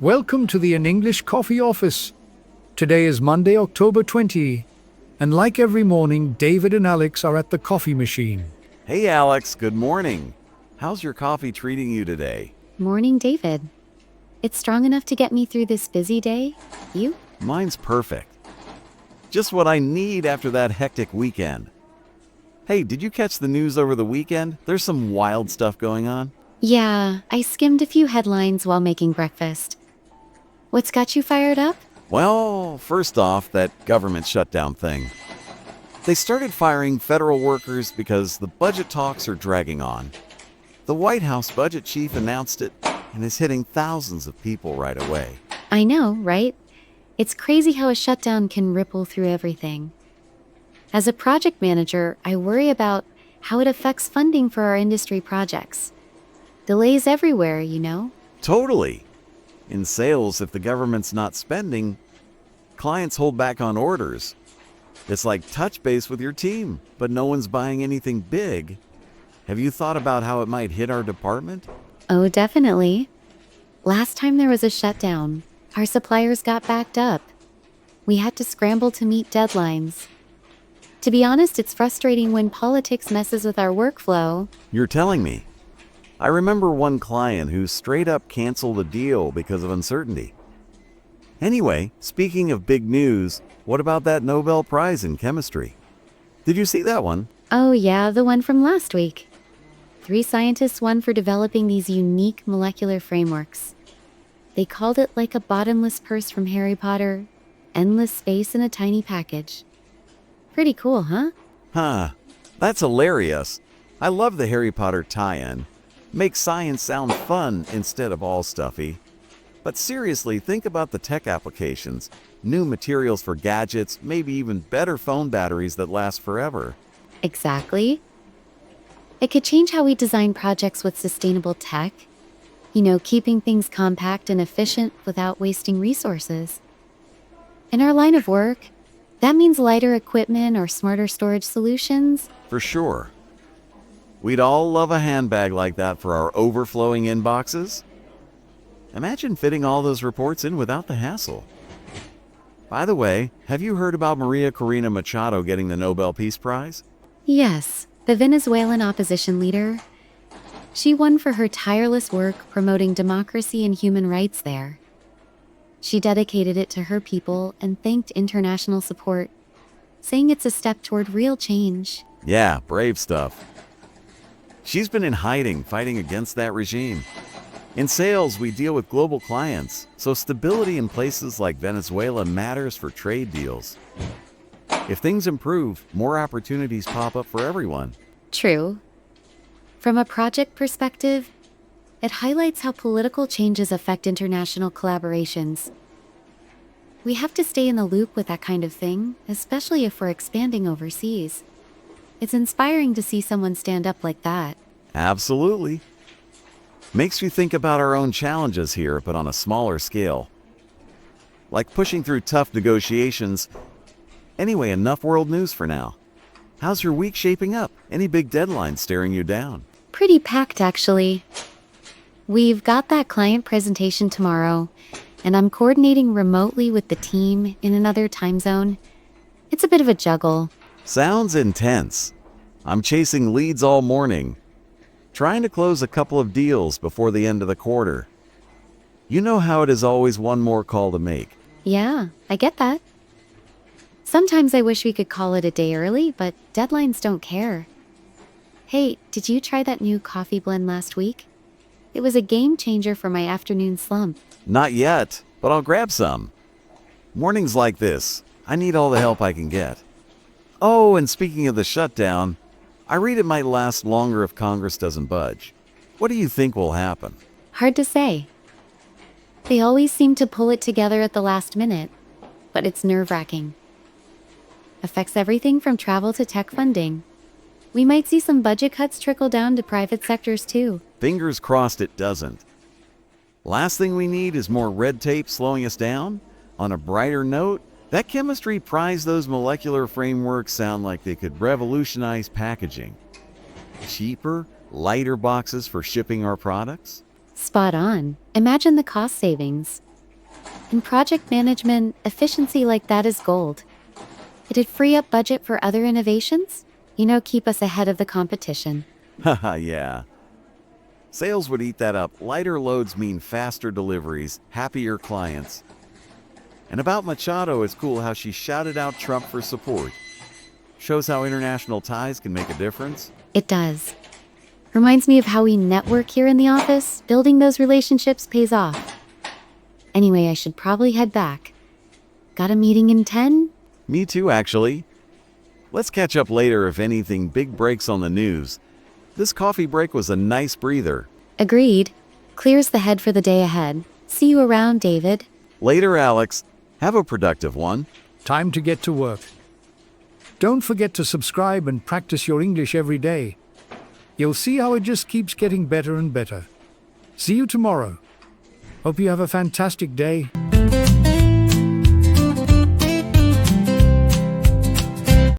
Welcome to the An English Coffee Office. Today is Monday, October 20, and like every morning, David and Alex are at the coffee machine. Hey Alex, good morning. How's your coffee treating you today? Morning, David. It's strong enough to get me through this busy day. You? Mine's perfect. Just what I need after that hectic weekend. Hey, did you catch the news over the weekend? There's some wild stuff going on. Yeah, I skimmed a few headlines while making breakfast. What's got you fired up? Well, first off, that government shutdown thing. They started firing federal workers because the budget talks are dragging on. The White House budget chief announced it and is hitting thousands of people right away. I know, right? It's crazy how a shutdown can ripple through everything. As a project manager, I worry about how it affects funding for our industry projects. Delays everywhere, you know? Totally. In sales, if the government's not spending, clients hold back on orders. It's like touch base with your team, but no one's buying anything big. Have you thought about how it might hit our department? Oh, definitely. Last time there was a shutdown, our suppliers got backed up. We had to scramble to meet deadlines. To be honest, it's frustrating when politics messes with our workflow. You're telling me. I remember one client who straight up canceled a deal because of uncertainty. Anyway, speaking of big news, what about that Nobel Prize in chemistry? Did you see that one? Oh yeah, the one from last week. 3 scientists won for developing these unique molecular frameworks. They called it like a bottomless purse from Harry Potter, endless space in a tiny package. Pretty cool, huh? Huh, that's hilarious. I love the Harry Potter tie-in. Makes science sound fun instead of all stuffy. But seriously, think about the tech applications. New materials for gadgets, maybe even better phone batteries that last forever. Exactly. It could change how we design projects with sustainable tech. You know, keeping things compact and efficient without wasting resources. In our line of work, that means lighter equipment or smarter storage solutions. For sure. We'd all love a handbag like that for our overflowing inboxes. Imagine fitting all those reports in without the hassle. By the way, have you heard about Maria Corina Machado getting the Nobel Peace Prize? Yes, the Venezuelan opposition leader. She won for her tireless work promoting democracy and human rights there. She dedicated it to her people and thanked international support, saying it's a step toward real change. Yeah, brave stuff. She's been in hiding, fighting against that regime. In sales, we deal with global clients, so stability in places like Venezuela matters for trade deals. If things improve, more opportunities pop up for everyone. True. From a project perspective, it highlights how political changes affect international collaborations. We have to stay in the loop with that kind of thing, especially if we're expanding overseas. It's inspiring to see someone stand up like that. Absolutely. Makes you think about our own challenges here, but on a smaller scale. Like pushing through tough negotiations. Anyway, enough world news for now. How's your week shaping up? Any big deadlines staring you down? Pretty packed, actually. We've got that client presentation tomorrow, and I'm coordinating remotely with the team in another time zone. It's a bit of a juggle. Sounds intense. I'm chasing leads all morning, trying to close a couple of deals before the end of the quarter. You know how it is always one more call to make. Yeah, I get that. Sometimes I wish we could call it a day early, but deadlines don't care. Hey, did you try that new coffee blend last week? It was a game changer for my afternoon slump. Not yet, but I'll grab some. Mornings like this, I need all the help I can get. Oh, and speaking of the shutdown, I read it might last longer if Congress doesn't budge. What do you think will happen? Hard to say. They always seem to pull it together at the last minute, but it's nerve-wracking. Affects everything from travel to tech funding. We might see some budget cuts trickle down to private sectors too. Fingers crossed it doesn't. Last thing we need is more red tape slowing us down. On a brighter note, that chemistry prize, those molecular frameworks sound like they could revolutionize packaging. Cheaper, lighter boxes for shipping our products? Spot on. Imagine the cost savings. In project management, efficiency like that is gold. It'd free up budget for other innovations, keep us ahead of the competition. Haha, yeah. Sales would eat that up. Lighter loads mean faster deliveries, happier clients. And about Machado, it's cool how she shouted out Trump for support. Shows how international ties can make a difference. It does. Reminds me of how we network here in the office. Building those relationships pays off. Anyway, I should probably head back. Got a meeting in 10? Me too, actually. Let's catch up later if anything big breaks on the news. This coffee break was a nice breather. Agreed. Clears the head for the day ahead. See you around, David. Later, Alex. Have a productive one. Time to get to work. Don't forget to subscribe and practice your English every day. You'll see how it just keeps getting better and better. See you tomorrow. Hope you have a fantastic day.